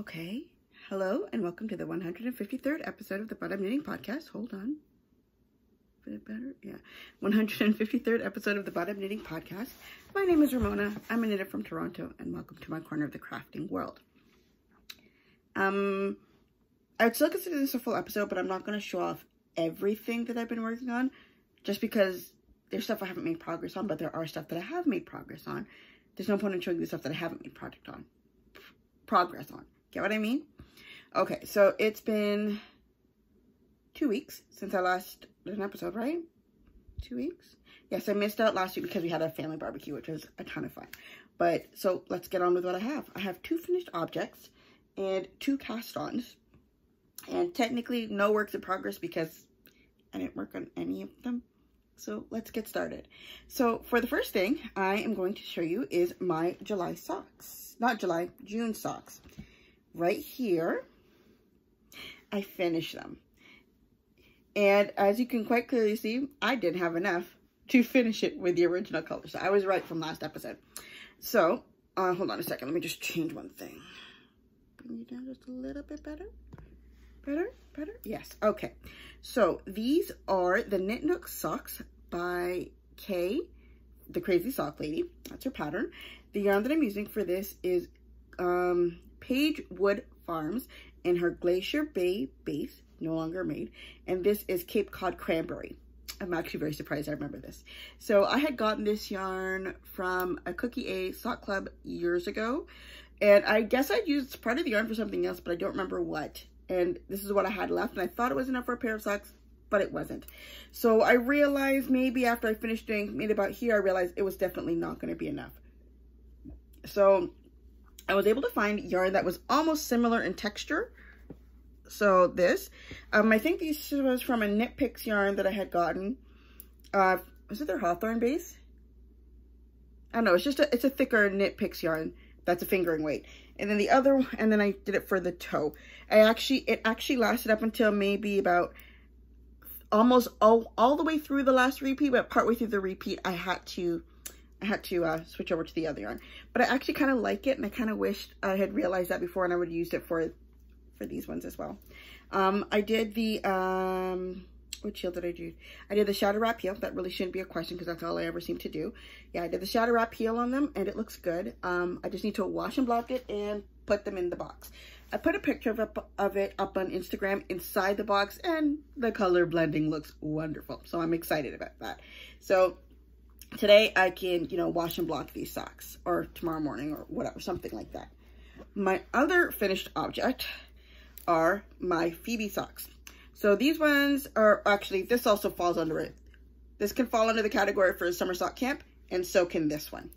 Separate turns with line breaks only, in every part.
Okay, hello and welcome to the 153rd episode of the But I'm Knitting podcast. Hold on. Is it better? Yeah. 153rd episode of the But I'm Knitting podcast. My name is Ramona. I'm a knitter from Toronto and welcome to my corner of the crafting world. I'd still consider this a full episode, but I'm not going to show off everything that I've been working on just because there's stuff I haven't made progress on, but there are stuff that I have made progress on. There's no point in showing you stuff that I haven't made progress on. Get what I mean? Okay, so it's been 2 weeks since I last did an episode, right? 2 weeks? Yes, I missed out last week because we had a family barbecue, which was a ton of fun. But, so let's get on with what I have. I have 2 finished objects and 2 cast-ons. And technically no works in progress because I didn't work on any of them. So let's get started. So for the first thing I am going to show you is my July socks. Not July, June socks. Right here, I finished them. And as you can quite clearly see, I didn't have enough to finish it with the original color. So I was right from last episode. So, hold on a second. Let me just change one thing. Bring you down just a little bit better. Better? Yes. Okay. So these are the Knit Nook socks by Kay, the Crazy Sock Lady. That's her pattern. The yarn that I'm using for this is PAGEWOOD Farms in her Glacier Bay base, no longer made. And this is Cape Cod Cranberry. I'm actually very surprised I remember this. So I had gotten this yarn from a Cookie A sock club years ago. And I guess I'd used part of the yarn for something else, but I don't remember what. And this is what I had left. And I thought it was enough for a pair of socks, but it wasn't. So I realized maybe after I finished doing it about here, I realized it was definitely not going to be enough. So I was able to find yarn that was almost similar in texture. So this, I think this was from a Knit Picks yarn that I had gotten. Was it their Hawthorne base? I don't know. It's a thicker Knit Picks yarn. That's a fingering weight. And then the other, and then I did it for the toe. It actually lasted up until maybe about almost all the way through the last repeat, but partway through the repeat, I had to switch over to the other yarn. But I actually kind of like it, and I kind of wished I had realized that before, and I would have used it for these ones as well. I did the what shield did I do? I did the shadow wrap heel. That really shouldn't be a question because that's all I ever seem to do. Yeah, I did the shadow wrap heel on them and it looks good. I just need to wash and block it and put them in the box. I put a picture of it up on Instagram inside the box and the color blending looks wonderful. So I'm excited about that. So today I can, wash and block these socks, or tomorrow morning or whatever, something like that. My other finished object are my Phoebe socks. So these ones are actually, this also falls under it. This can fall under the category for a summer sock camp, and so can this one.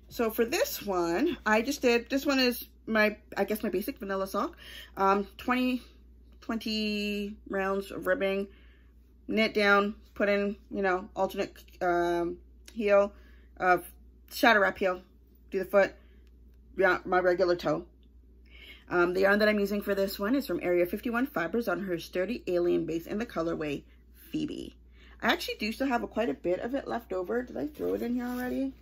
So for this one, this one is I guess my basic vanilla sock. 20 rounds of ribbing, knit down, put in, alternate heel, shadow wrap heel, do the foot, my regular toe. The yarn that I'm using for this one is from Area 51 Fibres on her Sturdy Alien base in the colorway Phoebe. I actually do still have quite a bit of it left over. Did I throw it in here already?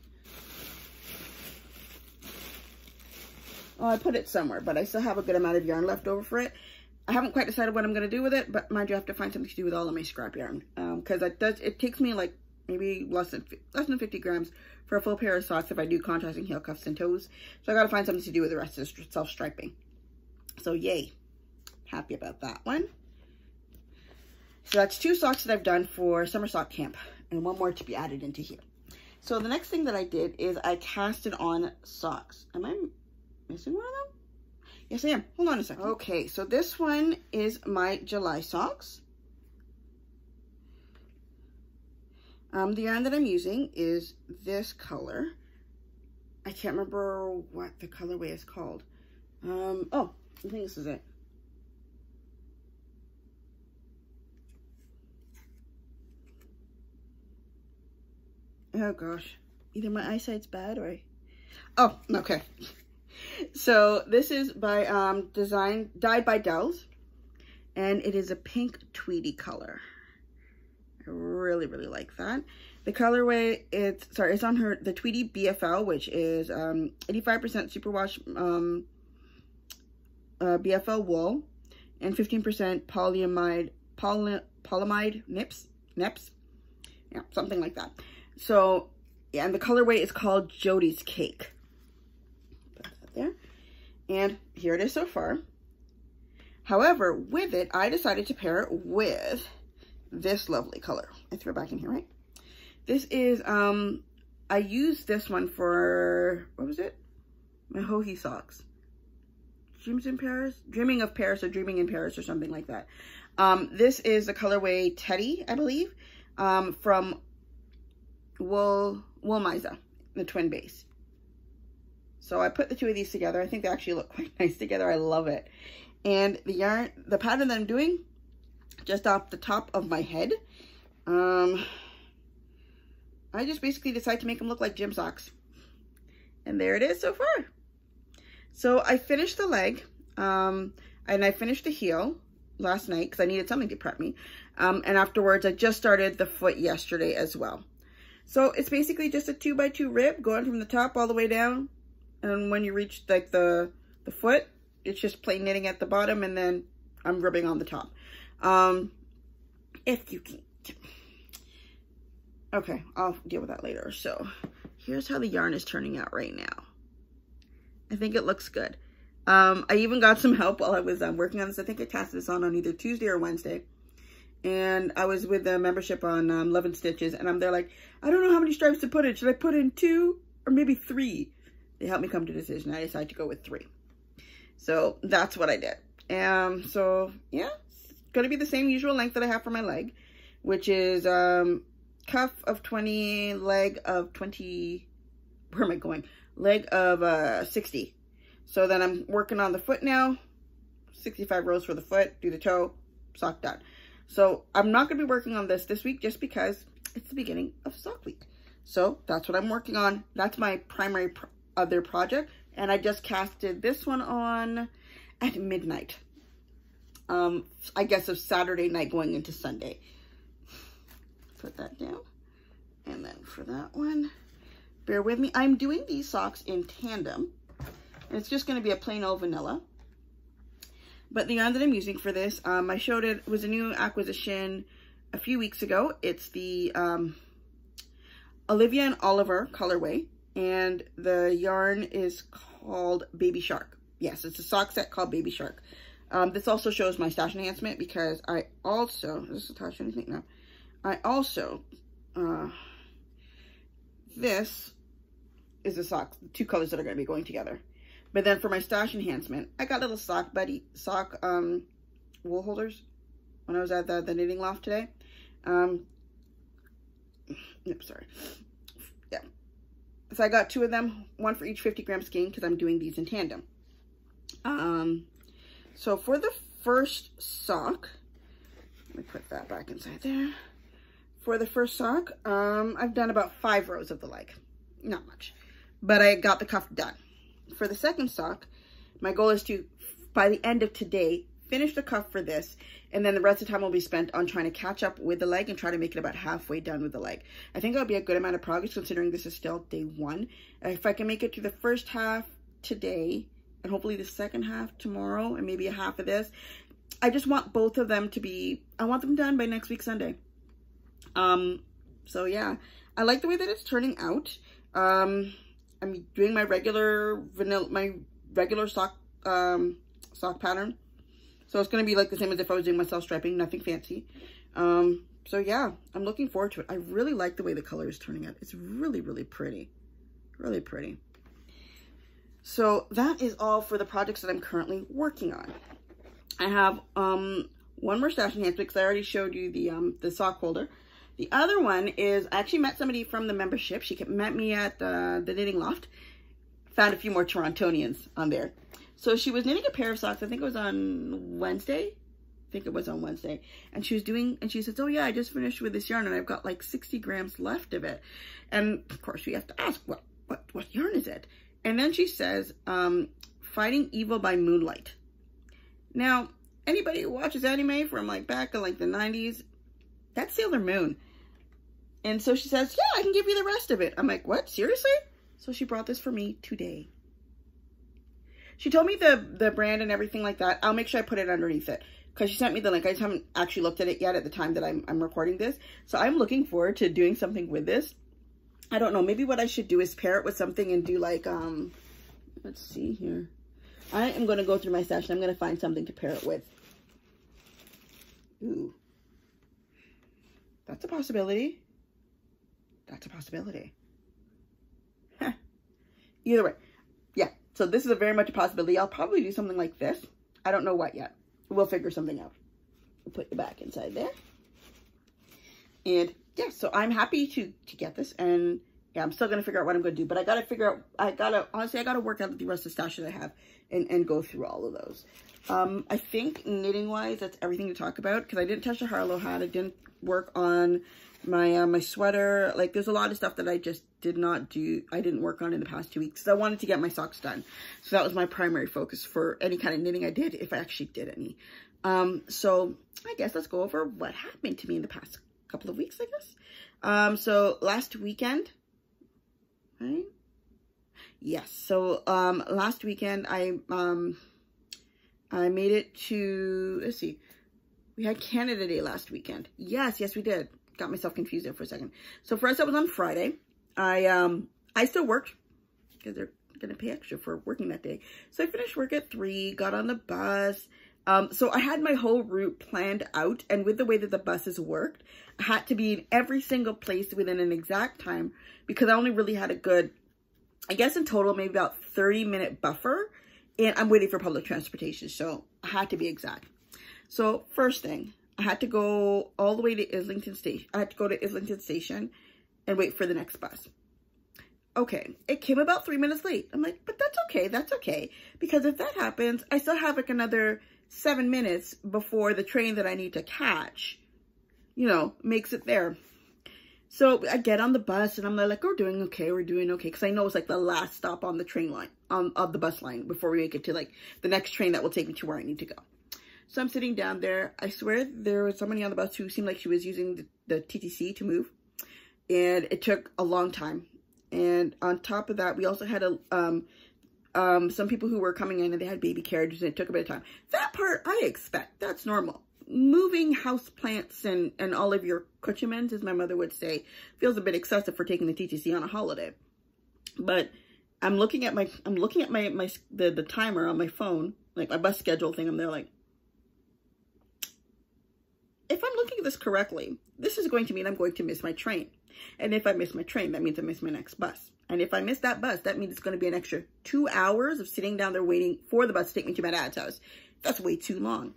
Oh, I put it somewhere, but I still have a good amount of yarn left over for it. I haven't quite decided what I'm going to do with it, but mind you, I have to find something to do with all of my scrap yarn. Because it takes me like maybe less than 50 grams for a full pair of socks if I do contrasting heel cuffs and toes. So I got to find something to do with the rest of the self-striping. So yay, happy about that one. So that's 2 socks that I've done for summer sock camp and 1 more to be added into here. So the next thing that I did is I casted on socks. Am I missing one of them? Yes, I am. Hold on a second. Okay, so this one is my July socks. The yarn that I'm using is this color. I can't remember what the colorway is called. Oh, I think this is it. Oh gosh, either my eyesight's bad or oh, okay. So this is by dyed by DELZ, and it is a pink tweedy color. I really like that. The colorway, it's on her, the TWEEDY BFL, which is 85% superwash BFL wool and 15% polyamide nips, yeah, something like that. So yeah, and the colorway is called JODI'S Cake. Put that there. And here it is so far. However, with it, I decided to pair it with this lovely color. I threw it back in here, right? This is, I used this one for, what was it? My Hohi socks. Dreams in Paris? Dreaming of Paris or Dreaming in Paris or something like that. This is the colorway Teddy, I believe, from Wool Miza, the twin base. So I put the two of these together. I think they actually look quite nice together. I love it. And the yarn, the pattern that I'm doing, just off the top of my head, I just basically decided to make them look like gym socks. And there it is so far. So I finished the leg, and I finished the heel last night because I needed something to prep me. And afterwards, I just started the foot yesterday as well. So it's basically just a 2x2 rib going from the top all the way down. And when you reach like the foot, it's just plain knitting at the bottom, and then I'm ribbing on the top. If you can. Okay, I'll deal with that later. So here's how the yarn is turning out right now. I think it looks good. I even got some help while I was working on this. I think I tested this on either Tuesday or Wednesday. And I was with the membership on Love and Stitches, and I'm there like, I don't know how many stripes to put in. Should I put in 2 or maybe 3? They helped me come to a decision. I decided to go with 3. So that's what I did. So yeah, it's gonna be the same usual length that I have for my leg, which is cuff of 20, leg of 20, where am I going? Leg of 60. So then I'm working on the foot now, 65 rows for the foot, do the toe, sock done. So I'm not gonna be working on this week just because it's the beginning of sock week. So that's what I'm working on. That's my primary other project. And I just casted this one on at midnight. I guess of Saturday night going into Sunday. Put that down. And then for that one, bear with me. I'm doing these socks in tandem. And it's just going to be a plain old vanilla. But the yarn that I'm using for this, I showed it, was a new acquisition a few weeks ago. It's the Olivia and Oliver colorway. And the yarn is called Baby Shark. Yes, it's a sock set called Baby Shark. This also shows my stash enhancement because I also, is this attached to anything? No. I also, this is the socks, the 2 colors that are going to be going together. But then for my stash enhancement, I got little sock wool holders when I was at the knitting loft today. Yep, sorry. Yeah. So I got 2 of them, 1 for each 50-gram skein because I'm doing these in tandem. So for the first sock, let me put that back inside there. For the first sock, I've done about 5 rows of the leg. Not much, but I got the cuff done. For the second sock, my goal is to, by the end of today, finish the cuff for this, and then the rest of the time will be spent on trying to catch up with the leg and try to make it about halfway done with the leg. I think that'll be a good amount of progress considering this is still day 1. If I can make it through the first half today, and hopefully the second half tomorrow, and maybe a half of this, I just want both of them to be, I want them done by next week Sunday. So yeah, I like the way that it's turning out. I'm doing my regular vanilla, my regular sock pattern. So it's going to be like the same as if I was doing my self-striping, nothing fancy. So yeah, I'm looking forward to it. I really like the way the color is turning out. It's really, really pretty. Really pretty. So that is all for the projects that I'm currently working on. I have one more stash enhancement because I already showed you the sock holder. The other one is, I actually met somebody from the membership. She met me at the knitting loft. Found a few more Torontonians on there. So she was knitting a pair of socks. I think it was on Wednesday. And she was doing, and she says, oh yeah, I just finished with this yarn and I've got like 60 grams left of it. And of course we have to ask, what yarn is it? And then she says, Fighting Evil by Moonlight. Now, anybody who watches anime from like back in like the 90s, that's Sailor Moon. And so she says, yeah, I can give you the rest of it. I'm like, what? Seriously? So she brought this for me today. She told me the brand and everything like that. I'll make sure I put it underneath it, because she sent me the link. I just haven't actually looked at it yet at the time that I'm recording this. So I'm looking forward to doing something with this. I don't know. Maybe what I should do is pair it with something and do like, let's see here. I am going to go through my stash and I'm going to find something to pair it with. Ooh. That's a possibility. That's a possibility. Huh. Either way. Yeah. So this is a very much a possibility. I'll probably do something like this. I don't know what yet. We'll figure something out. We'll put it back inside there. And yeah, so I'm happy to get this. And yeah, I'm still going to figure out what I'm going to do. But I got to figure out, honestly, I got to work out the rest of the stash that I have and go through all of those. I think knitting wise, that's everything to talk about, because I didn't touch the Harlow hat. I didn't work on my my sweater. Like, there's a lot of stuff that I just did not do. I didn't work on in the past 2 weeks, because I wanted to get my socks done. So that was my primary focus for any kind of knitting I did, if I actually did any. So I guess let's go over what happened to me in the past couple of weeks, I guess. So last weekend, right? Yes. So last weekend I made it to, let's see, we had Canada Day last weekend. Yes, we did. Got myself confused there for a second. So for us, that was on Friday. I still worked, because they're going to pay extra for working that day. So I finished work at 3, got on the bus. So I had my whole route planned out, and with the way that the buses worked, I had to be in every single place within an exact time, because I only really had a good, I guess in total, maybe about 30-minute buffer, and I'm waiting for public transportation, so I had to be exact. So first thing, I had to go all the way to Islington Station. I had to go to Islington Station and wait for the next bus. Okay, it came about 3 minutes late. I'm like, but that's okay, because if that happens, I still have like another 7 minutes before the train that I need to catch, you know, makes it there. So I get on the bus and I'm like, we're doing okay. Because I know it's like the last stop on the train line, of the bus line, before we make it to like the next train that will take me to where I need to go. So I'm sitting down there. I swear there was somebody on the bus who seemed like she was using the TTC to move. And it took a long time. And on top of that, we also had some people who were coming in and they had baby carriages, and it took a bit of time. That part I expect. That's normal. Moving house plants and all of your accoutrements, as my mother would say, feels a bit excessive for taking the TTC on a holiday. But I'm looking at the timer on my phone, like my bus schedule thing. I'm there like, if I'm looking at this correctly, this is going to mean I'm going to miss my train. And if I miss my train, that means I miss my next bus. And if I miss that bus, that means it's going to be an extra 2 hours of sitting down there waiting for the bus to take me to my dad's house. That's way too long.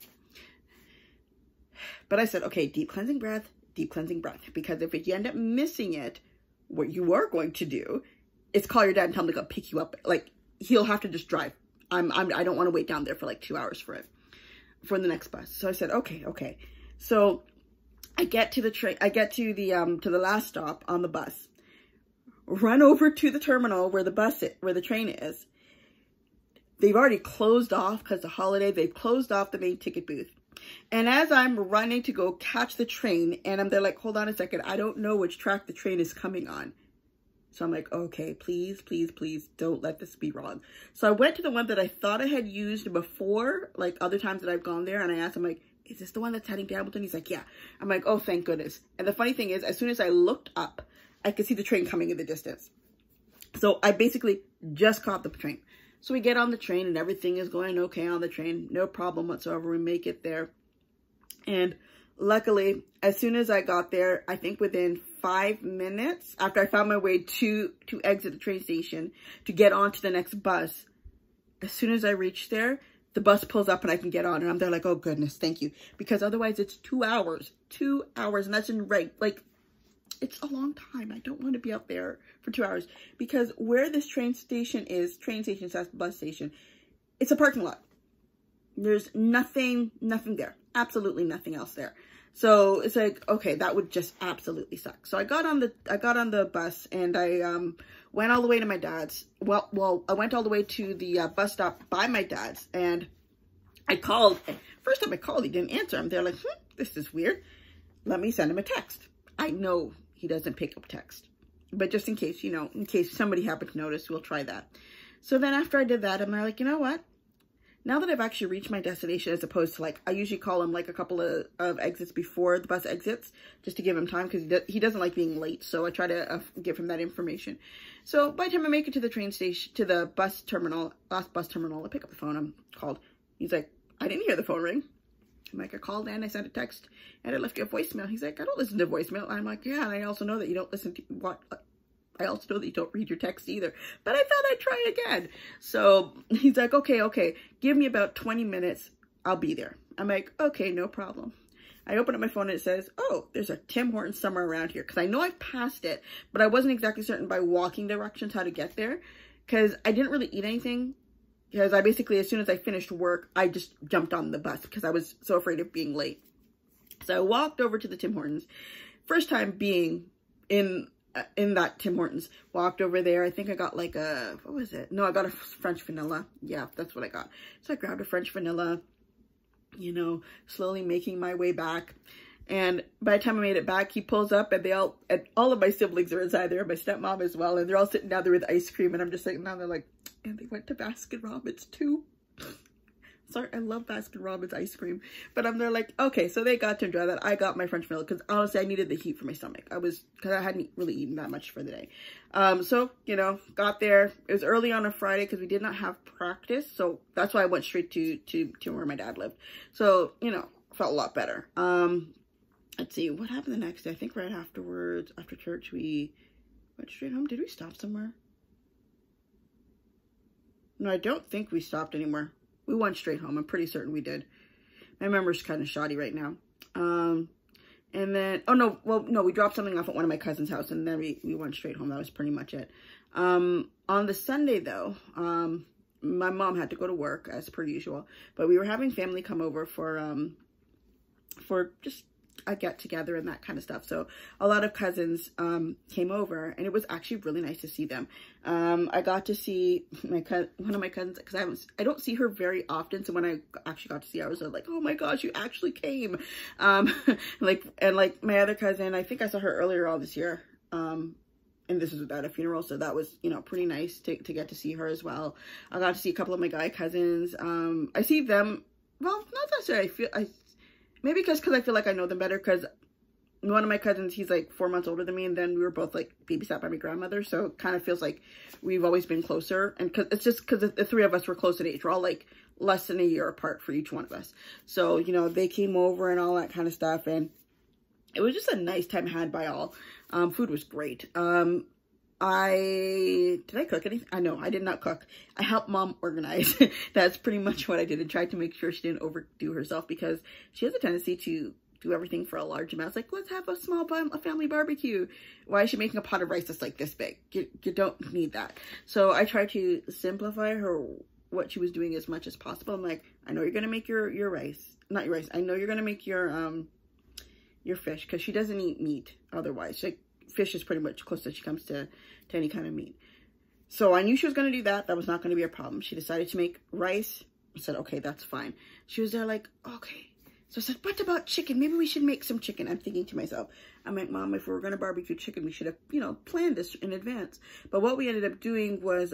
But I said, okay, deep cleansing breath, because if you end up missing it, what you are going to do is call your dad and tell him to go pick you up. Like, he'll have to just drive. I don't want to wait down there for like 2 hours for the next bus. So I said, okay. So I get to the train, I get to the last stop on the bus, run over to the terminal where the train is. They've already closed off, because the holiday, they've closed off the main ticket booth. And as I'm running to go catch the train, and I'm there like, hold on a second, I don't know which track the train is coming on. So I'm like, okay, please, don't let this be wrong. So I went to the one that I thought I had used before, like other times that I've gone there, and I asked him, like, is this the one that's heading to Hamilton? He's like, yeah. I'm like, oh, thank goodness. And the funny thing is, as soon as I looked up, I could see the train coming in the distance. So I basically just caught the train. So we get on the train and everything is going okay on the train. No problem whatsoever. We make it there. And luckily, as soon as I got there, I think within 5 minutes after I found my way to exit the train station to get on to the next bus, as soon as I reached there, the bus pulls up and I can get on. And I'm there like, oh goodness, thank you. Because otherwise it's 2 hours. 2 hours. And that's in right. Like, it's a long time. I don't want to be out there for 2 hours, because where this train station / bus station, it's a parking lot. There's nothing there. Absolutely nothing else there. So it's like, okay, that would just absolutely suck. So I got on the bus and I went all the way to my dad's. Well, I went all the way to the bus stop by my dad's, and I called. First time I called, he didn't answer. I'm there like, this is weird. Let me send him a text. I know he doesn't pick up text, but just in case, in case somebody happened to notice, we'll try that. So then after I did that, I'm like, you know what? now that I've actually reached my destination, as opposed to like, I usually call him like a couple of exits before the bus exits, just to give him time, because he doesn't like being late. So I try to give him that information. So by the time I make it to the train station, to the bus terminal, last bus terminal, I pick up the phone, I'm called. He's like, I didn't hear the phone ring. I'm like, I called and I sent a text and I left you a voicemail. He's like, I don't listen to voicemail. I'm like, yeah, and I also know that you don't listen to what. I also know that you don't read your text either, but I thought I'd try again. So he's like, okay, give me about 20 minutes. I'll be there. I'm like, okay, no problem. I open up my phone and it says, oh, there's a Tim Hortons somewhere around here. Cause I know I've passed it, but I wasn't exactly certain by walking directions how to get there. Cause I didn't really eat anything. Because I basically, as soon as I finished work, I just jumped on the bus because I was so afraid of being late. So I walked over to the Tim Hortons. First time being in that Tim Hortons. Walked over there. I think I got like a, what was it? No, I got a French vanilla. Yeah, that's what I got. So I grabbed a French vanilla, you know, slowly making my way back. And by the time I made it back, he pulls up and all of my siblings are inside there, my stepmom as well. And they're all sitting down there with ice cream. And I'm just sitting down there like, and they went to Baskin Robbins too. Sorry, I love Baskin Robbins ice cream. But I'm there like, okay, so they got to enjoy that. I got my French vanilla because honestly, I needed the heat for my stomach. Because I hadn't really eaten that much for the day. So, you know, got there. It was early on a Friday because we did not have practice. So that's why I went straight to where my dad lived. So, you know, felt a lot better. Let's see, what happened the next day? I think right afterwards, after church, we went straight home. Did we stop somewhere? No, I don't think we stopped anywhere. We went straight home. I'm pretty certain we did. My memory's kind of shoddy right now. And then, oh no, well, no, we dropped something off at one of my cousin's house and then we went straight home. That was pretty much it. On the Sunday though, my mom had to go to work as per usual, but we were having family come over for just a get together and that kind of stuff. So a lot of cousins came over and it was actually really nice to see them. I got to see one of my cousins because I don't see her very often. So when I actually got to see her, I was like, oh my gosh, you actually came. Like my other cousin, I think I saw her earlier on this year. And this was without a funeral, so that was, you know, pretty nice to get to see her as well. I got to see a couple of my guy cousins. I see them, well, not necessarily. Maybe because I feel like I know them better, because one of my cousins, he's like 4 months older than me, and then we were both like babysat by my grandmother, so it kind of feels like we've always been closer. And it's just because the three of us were close in age. We're all like less than a year apart for each one of us. So, you know, they came over and all that kind of stuff, and it was just a nice time had by all. Food was great. Did I cook anything? I know I did not cook. I helped mom organize. That's pretty much what I did, and tried to make sure she didn't overdo herself, because she has a tendency to do everything for a large amount. It's like, let's have a family barbecue. Why is she making a pot of rice that's like this big? You don't need that. So I tried to simplify her what she was doing as much as possible. I'm like, I know you're gonna make your rice, not your rice. I know you're gonna make your fish, because she doesn't eat meat otherwise. Like, fish is pretty much close as she comes to any kind of meat. So I knew she was going to do that. That was not going to be a problem. She decided to make rice. I said, okay, that's fine. She was there like, okay. So I said, what about chicken? Maybe we should make some chicken. I'm thinking to myself, I'm like, Mom, if we were going to barbecue chicken, we should have, you know, planned this in advance. But what we ended up doing was,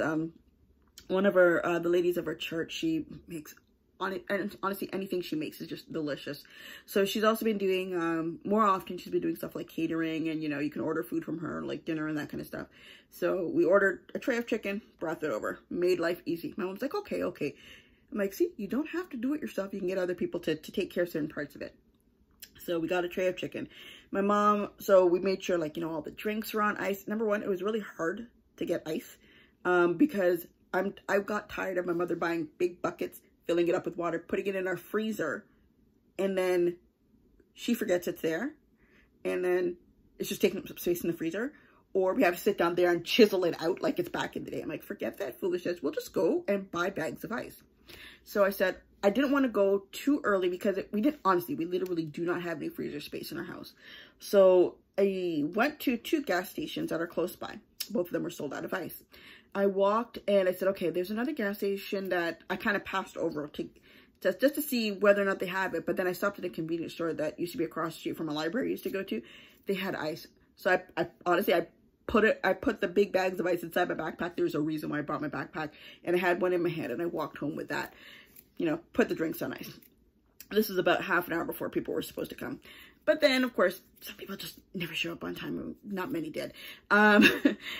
one of the ladies of our church, she makes and honestly, anything she makes is just delicious. So she's also been doing, more often, she's been doing stuff like catering, and, you know, you can order food from her, like dinner and that kind of stuff. So we ordered a tray of chicken, brought it over, made life easy. My mom's like, okay. I'm like, see, you don't have to do it yourself. You can get other people to take care of certain parts of it. So we got a tray of chicken. My mom, so we made sure, like, you know, all the drinks were on ice. Number one, it was really hard to get ice, because I got tired of my mother buying big buckets, filling it up with water, putting it in our freezer, and then she forgets it's there, and then it's just taking up some space in the freezer, or we have to sit down there and chisel it out like it's back in the day. I'm like, forget that foolishness. We'll just go and buy bags of ice. So I said, I didn't want to go too early, because we literally do not have any freezer space in our house. So I went to 2 gas stations that are close by. Both of them were sold out of ice. I walked and I said, okay, there's another gas station that I kind of passed over just to see whether or not they have it. But then I stopped at a convenience store that used to be across the street from a library I used to go to. They had ice. So I honestly, I put the big bags of ice inside my backpack. There's a reason why I brought my backpack, and I had one in my hand, and I walked home with that. you know, put the drinks on ice. This is about half an hour before people were supposed to come. But then, of course, some people just never show up on time. Not many did.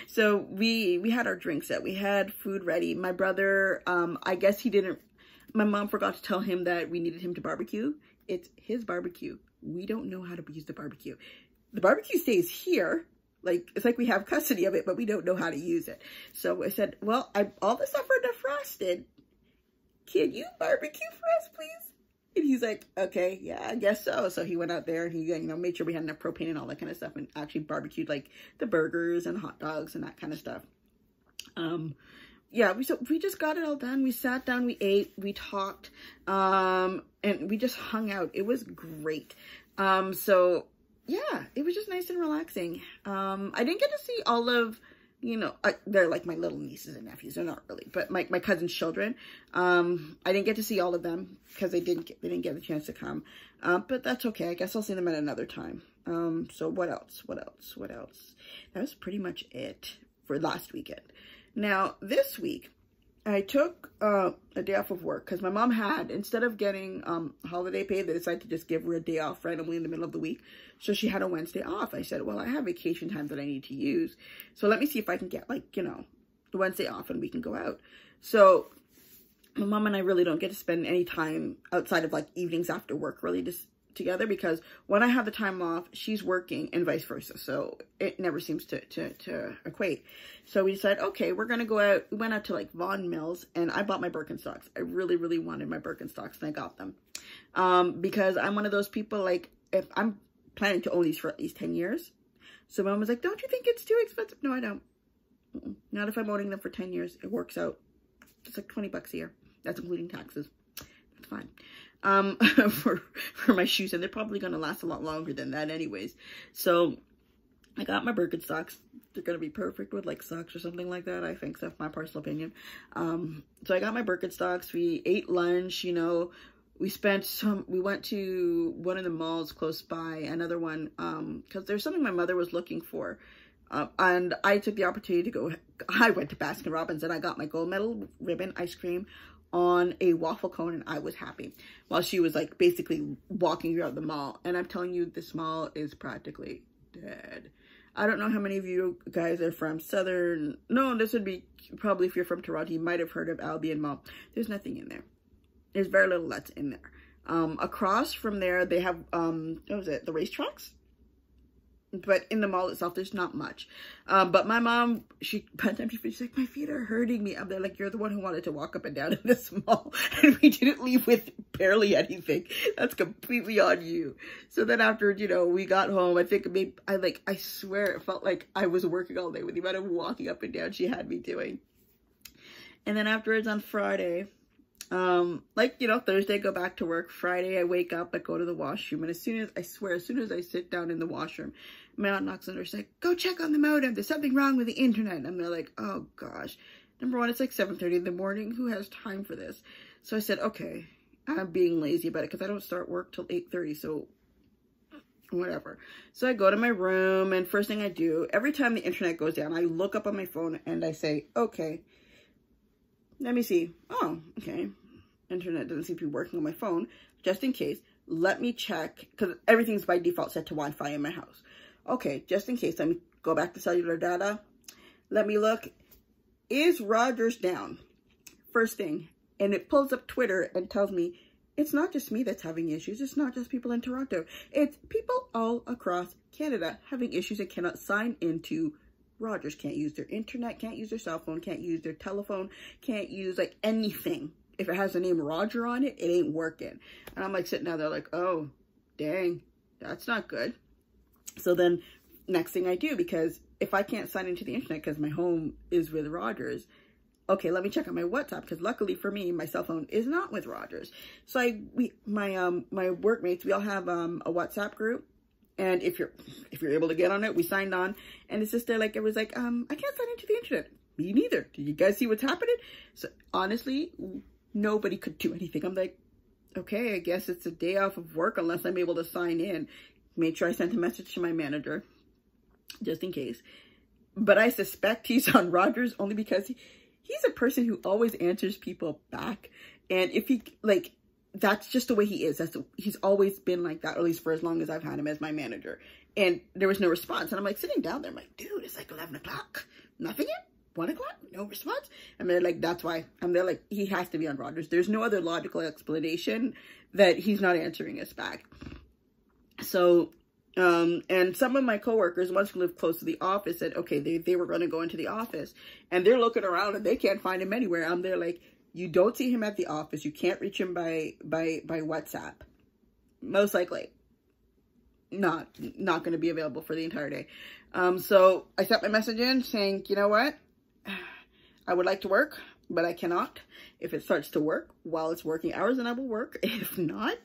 So we had our drinks set. We had food ready. My brother, I guess he didn't, my mom forgot to tell him that we needed him to barbecue. It's his barbecue. We don't know how to use the barbecue. The barbecue stays here. Like, it's like we have custody of it, but we don't know how to use it. So I said, well, all the stuff are defrosted. Can you barbecue for us, please? And he's like, okay, yeah, I guess so. So he went out there and he, you know, made sure we had enough propane and all that kind of stuff, and actually barbecued like the burgers and hot dogs and that kind of stuff. Yeah, we just got it all done. We sat down, we ate, we talked, and we just hung out. It was great. So yeah, it was just nice and relaxing. I didn't get to see all of, you know, they're like my little nieces and nephews. They're not really, but my cousin's children. I didn't get to see all of them because they didn't get the chance to come. But that's okay. I guess I'll see them at another time. So what else? That was pretty much it for last weekend. Now this week, I took a day off of work because my mom had, instead of getting holiday pay, they decided to just give her a day off randomly in the middle of the week. So she had a Wednesday off. I said, well, I have vacation time that I need to use. So let me see if I can get, like, you know, the Wednesday off and we can go out. So my mom and I really don't get to spend any time outside of, like, evenings after work really just together, because when I have the time off, she's working and vice versa. So it never seems to equate. So we decided, okay, we're going to go out. We went out to like Vaughan Mills and I bought my Birkenstocks. I really, really wanted my Birkenstocks and I got them. Because I'm one of those people, like, if I'm planning to own these for at least 10 years. So mom was like, don't you think it's too expensive? No, I don't. Not if I'm owning them for 10 years. It works out. It's like 20 bucks a year. That's including taxes. That's fine. For my shoes, and they're probably going to last a lot longer than that anyways. So I got my Birkenstocks. They're going to be perfect with like socks or something like that. I think so, my personal opinion. So I got my Birkenstocks. We ate lunch, you know, we went to one of the malls close by, another one, because there's something my mother was looking for. And I took the opportunity to go, I went to Baskin Robbins and I got my gold medal ribbon ice cream on a waffle cone, and I was happy while she was like basically walking throughout the mall. And I'm telling you, this mall is practically dead. I don't know how many of you guys are from Southern. No, this would be probably if you're from Toronto, you might have heard of Albion Mall. There's nothing in there. There's very little that's in there. Across from there, they have, what was it? The racetracks? But in the mall itself, there's not much. But my mom, by the time she finished, she's like, my feet are hurting me. I'm there like, you're the one who wanted to walk up and down in this mall. And we didn't leave with barely anything. That's completely on you. So then after, you know, we got home, I think maybe, I swear it felt like I was working all day with the amount of walking up and down she had me doing. And then afterwards on Friday, like, you know, Thursday, I go back to work. Friday, I wake up, I go to the washroom, and as soon as I sit down in the washroom, my aunt knocks on the door. She's like, go check on the modem. There's something wrong with the internet. And they're like, oh gosh. Number one, it's like 7:30 in the morning. Who has time for this? So I said, okay, I'm being lazy about it because I don't start work till 8:30. So whatever. So I go to my room, and first thing I do, every time the internet goes down, I look up on my phone and I say, okay, let me see. Oh, okay. Internet doesn't seem to be working on my phone. Just in case, let me check, because everything's by default set to Wi-Fi in my house. Okay, just in case, let me go back to cellular data. Let me look. Is Rogers down? First thing. And it pulls up Twitter and tells me, it's not just me that's having issues. It's not just people in Toronto. It's people all across Canada having issues and cannot sign into Rogers. Can't use their internet, can't use their cell phone, can't use their telephone, can't use like anything. If it has the name Roger on it, it ain't working. And I'm like sitting down there like, oh, dang, that's not good. So then next thing I do, because if I can't sign into the internet because my home is with Rogers, okay, let me check on my WhatsApp, because luckily for me, my cell phone is not with Rogers. So my workmates, we all have a WhatsApp group. And if you're able to get on it, we signed on, and it's just there like, it was like, I can't sign into the internet. Me neither. Did you guys see what's happening? So honestly, nobody could do anything. I'm like, okay, I guess it's a day off of work unless I'm able to sign in. Made sure I sent a message to my manager, just in case. But I suspect he's on Rogers only because he's a person who always answers people back. And if he, like, that's just the way he is. He's always been like that, at least for as long as I've had him as my manager. And there was no response. And I'm like sitting down there, I'm like, dude, it's like 11 o'clock. Nothing yet? 1 o'clock? No response? And they're like, that's why. And they're like, he has to be on Rogers. There's no other logical explanation that he's not answering us back. So, and some of my coworkers, ones who live close to the office, said, okay, they were going to go into the office. And they're looking around and they can't find him anywhere. I'm there like, you don't see him at the office. You can't reach him by WhatsApp. Most likely not going to be available for the entire day. So I sent my message in saying, you know what? I would like to work, but I cannot. If it starts to work while it's working hours, then I will work. If not,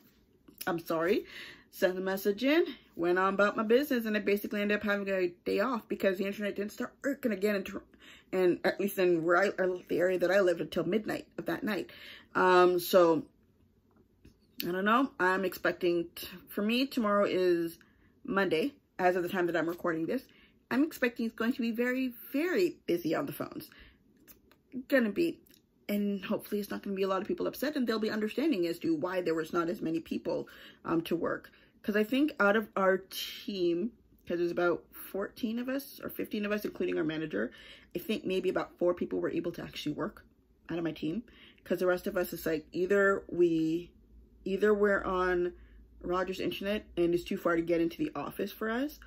I'm sorry. Sent the message in, went on about my business, and I basically ended up having a day off because the internet didn't start working again, and at least in the area that I lived, until midnight of that night. So I don't know. I'm expecting, for me, tomorrow is Monday, as of the time that I'm recording this. I'm expecting it's going to be very, very busy on the phones. It's going to be, and hopefully it's not going to be a lot of people upset, and they'll be understanding as to why there was not as many people to work. Because I think out of our team, because there's about 14 of us or 15 of us, including our manager, I think maybe about 4 people were able to actually work out of my team. Because the rest of us is like, either we're on Rogers internet and it's too far to get into the office for us,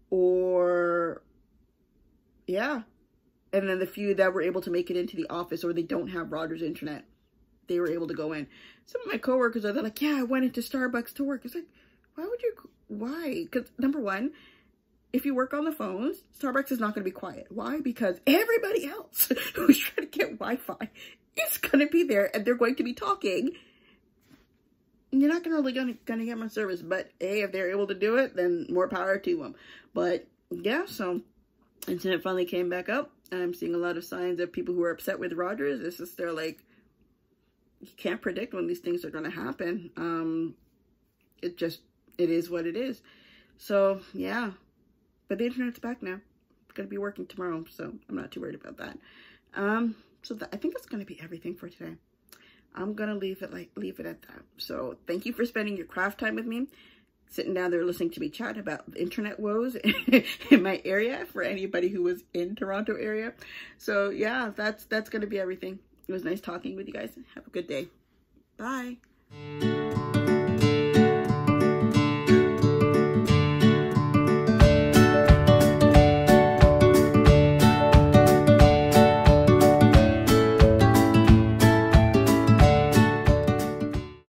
or yeah. And then the few that were able to make it into the office, or they don't have Rogers internet, they were able to go in. Some of my coworkers are like, yeah, I went into Starbucks to work. It's like, why? Because number one, if you work on the phones, Starbucks is not going to be quiet. Why? Because everybody else who's trying to get Wi-Fi is going to be there, and they're going to be talking. You're not really going to get my service, but hey, if they're able to do it, then more power to them. But yeah, so internet finally came back up. I'm seeing a lot of signs of people who are upset with Rogers. It's just, they're like, you can't predict when these things are going to happen. It is what it is. So yeah, but the internet's back now. It's going to be working tomorrow, so I'm not too worried about that. I think that's going to be everything for today. I'm going to leave it at that. So thank you for spending your craft time with me, sitting down there listening to me chat about the internet woes in my area for anybody who was in Toronto area. So yeah, that's going to be everything. It was nice talking with you guys. Have a good day. Bye.